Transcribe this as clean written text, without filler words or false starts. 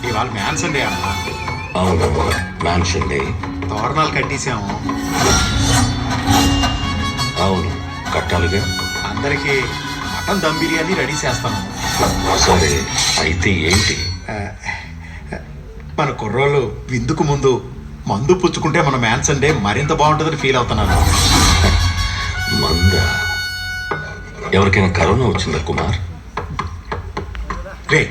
ఇవాళ mansion day అన్న. అవును, మ్యాన్షన్ డే. తోరణాలు కట్టేసాము. అవును, కట్టాలిగా. అందరికి మటన్ దమ్ బిర్యానీ రెడీ చేస్తాను. సరే, అయితే ఏంటి? మన కుర్రోళ్ళు విందుకు ముందు మందు పుచ్చుకుంటే మన మ్యాన్సన్ డే మరింత బాగుంటుందని ఫీల్ అవుతున్నాను. మందా? ఎవరికైనా కరోనా వచ్చిందా కుమార్? రే